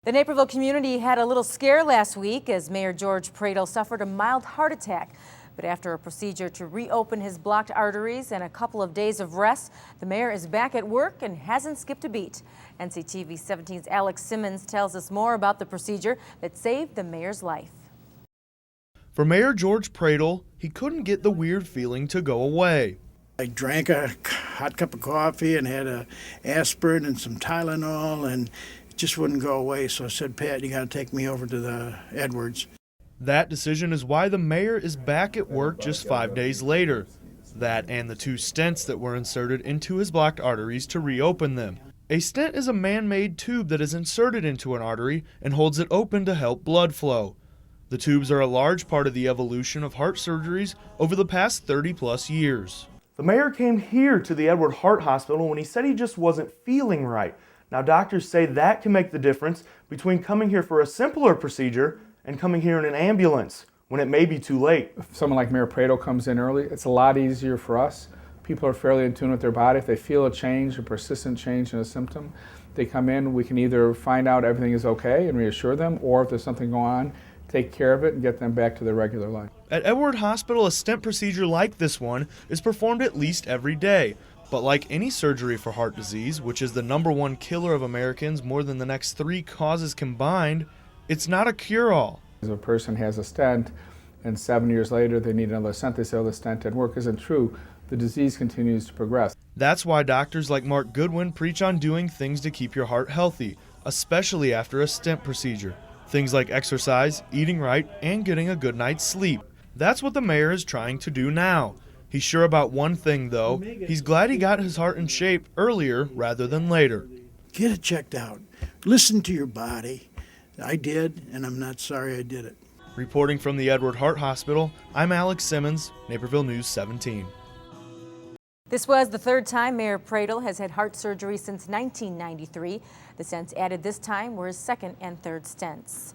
The Naperville community had a little scare last week as Mayor George Pradel suffered a mild heart attack. But after a procedure to reopen his blocked arteries and a couple of days of rest, the mayor is back at work and hasn't skipped a beat. NCTV 17's Alex Symonds tells us more about the procedure that saved the mayor's life. For Mayor George Pradel, he couldn't get the weird feeling to go away. I drank a hot cup of coffee and had an aspirin and some Tylenol, and it just wouldn't go away. So I said, Pat, you got to take me over to the Edwards. That decision is why the mayor is back at work just 5 days later. That and the 2 stents that were inserted into his blocked arteries to reopen them. A stent is a man-made tube that is inserted into an artery and holds it open to help blood flow. The tubes are a large part of the evolution of heart surgeries over the past 30-plus years. The mayor came here to the Hearth Hospital when he said he just wasn't feeling right. Now, doctors say that can make the difference between coming here for a simpler procedure and coming here in an ambulance when it may be too late. If someone like Mayor Pradel comes in early, it's a lot easier for us. People are fairly in tune with their body. If they feel a change, a persistent change in a symptom, they come in, we can either find out everything is okay and reassure them, or if there's something going on, take care of it and get them back to their regular life. At Edward Hospital, a stent procedure like this one is performed at least every day. But like any surgery for heart disease, which is the #1 killer of Americans more than the next 3 causes combined, it's not a cure-all. If a person has a stent and 7 years later they need another stent, they say, oh, the stent didn't work, isn't true. The disease continues to progress. That's why doctors like Mark Goodwin preach on doing things to keep your heart healthy, especially after a stent procedure. Things like exercise, eating right, and getting a good night's sleep. That's what the mayor is trying to do now. He's sure about one thing, though. He's glad he got his heart in shape earlier rather than later. Get it checked out. Listen to your body. I did, and I'm not sorry I did it. Reporting from the Edward Hearth Hospital, I'm Alex Symonds, Naperville News 17. This was the 3rd time Mayor Pradel has had heart surgery since 1993. The stents added this time were his 2nd and 3rd stents.